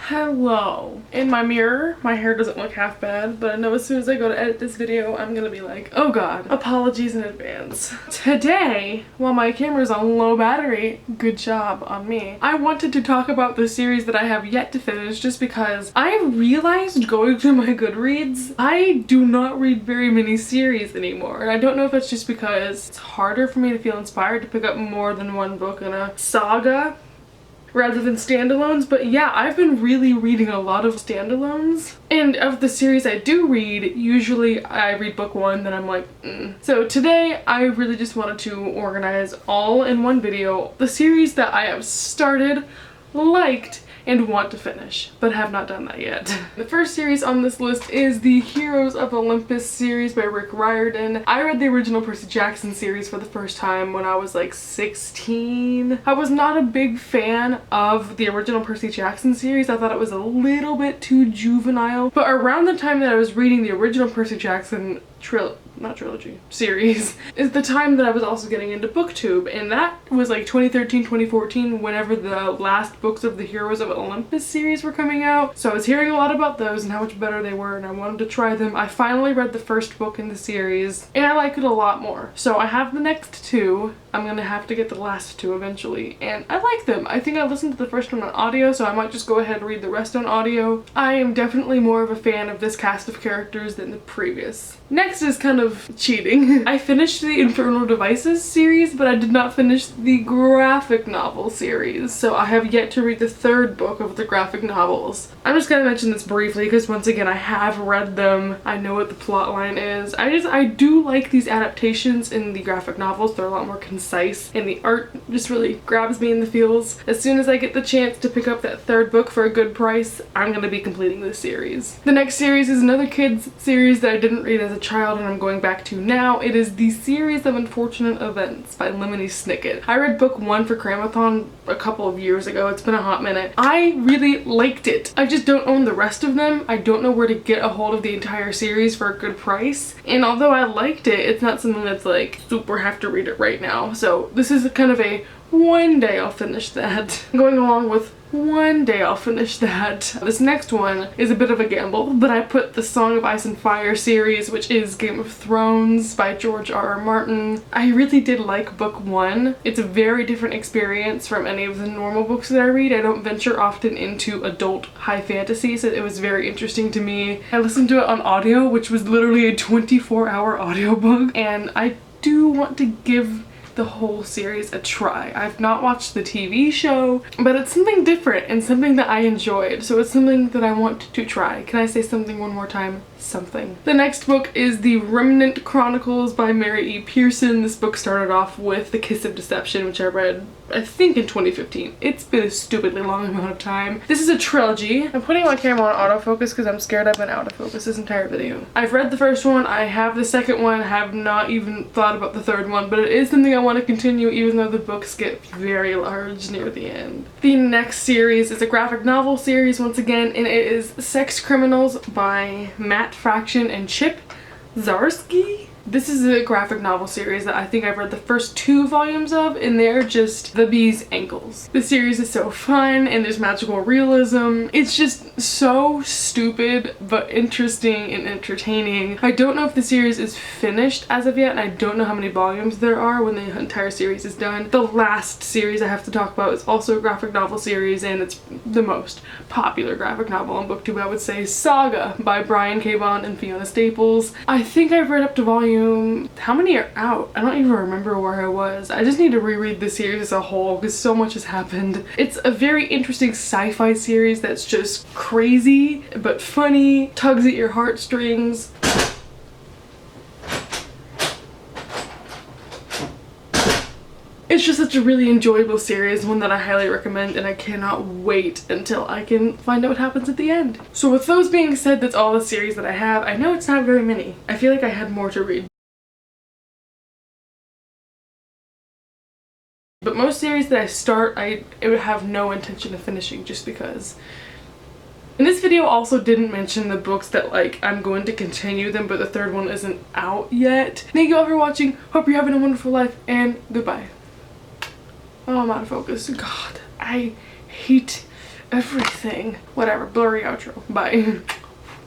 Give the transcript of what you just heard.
Hello. In my mirror, my hair doesn't look half bad, but I know as soon as I go to edit this video, I'm gonna be like, oh god, apologies in advance. Today, while my camera's on low battery, good job on me, I wanted to talk about the series that I have yet to finish just because I realized going through my Goodreads, I do not read very many series anymore. And I don't know if that's just because it's harder for me to feel inspired to pick up more than one book in a saga rather than standalones, but yeah, I've been really reading a lot of standalones. And of the series I do read, usually I read book one, then I'm like, So today, I really just wanted to organize all in one video the series that I have started, liked, and want to finish, but have not done that yet. The first series on this list is the Heroes of Olympus series by Rick Riordan. I read the original Percy Jackson series for the first time when I was like 16. I was not a big fan of the original Percy Jackson series. I thought it was a little bit too juvenile, but around the time that I was reading the original Percy Jackson series is the time that I was also getting into BookTube, and that was like 2013, 2014, whenever the last books of the Heroes of Olympus series were coming out. So I was hearing a lot about those and how much better they were, and I wanted to try them. I finally read the first book in the series and I like it a lot more. So I have the next two. I'm gonna have to get the last two eventually, and I like them. I think I listened to the first one on audio, so I might just go ahead and read the rest on audio. I am definitely more of a fan of this cast of characters than the previous. Next is kind of cheating. I finished the Infernal Devices series, but I did not finish the graphic novel series, so I have yet to read the third book of the graphic novels. I'm just gonna mention this briefly because once again I have read them. I know what the plot line is. I do like these adaptations in the graphic novels. They're a lot more concise, and the art just really grabs me in the feels. As soon as I get the chance to pick up that third book for a good price, I'm gonna be completing this series. The next series is another kids series that I didn't read as a child and I'm going back to now. It is the Series of Unfortunate Events by Lemony Snicket. I read book one for Cramathon a couple of years ago. It's been a hot minute. I really liked it. I just don't own the rest of them. I don't know where to get a hold of the entire series for a good price. And although I liked it, it's not something that's like super have to read it right now. So this is kind of a one day I'll finish that. Going along with one day I'll finish that. This next one is a bit of a gamble, but I put the Song of Ice and Fire series, which is Game of Thrones by George R.R. Martin. I really did like book one. It's a very different experience from any of the normal books that I read. I don't venture often into adult high fantasy, so it was very interesting to me. I listened to it on audio, which was literally a 24-hour audiobook, and I do want to give the whole series a try. I've not watched the TV show, but it's something different and something that I enjoyed, so it's something that I want to try. Can I say something one more time? Something. The next book is The Remnant Chronicles by Mary E. Pearson. This book started off with The Kiss of Deception, which I read I think in 2015. It's been a stupidly long amount of time. This is a trilogy. I'm putting my camera on autofocus because I'm scared I've been out of focus this entire video. I've read the first one, I have the second one, have not even thought about the third one, but it is something I want to continue even though the books get very large near the end. The next series is a graphic novel series once again, and it is Sex Criminals by Matt Fraction and Chip Zdarsky. This is a graphic novel series that I think I've read the first 2 volumes of, and they're just the bee's ankles. The series is so fun and there's magical realism. It's just so stupid but interesting and entertaining. I don't know if the series is finished as of yet, and I don't know how many volumes there are when the entire series is done. The last series I have to talk about is also a graphic novel series, and it's the most popular graphic novel on BookTube, I would say, Saga by Brian K. Vaughan and Fiona Staples. I think I've read up to volume how many are out? I don't even remember where I was. I just need to reread the series as a whole because so much has happened. It's a very interesting sci-fi series that's just crazy but funny, tugs at your heartstrings. It's just such a really enjoyable series, one that I highly recommend, and I cannot wait until I can find out what happens at the end. So with those being said, that's all the series that I have. I know it's not very many. I feel like I had more to read. But most series that I start, I would have no intention of finishing just because. And this video also didn't mention the books that like I'm going to continue them, but the third one isn't out yet. Thank you all for watching. Hope you're having a wonderful life, and goodbye. Oh, I'm out of focus. God, I hate everything. Whatever, blurry outro. Bye.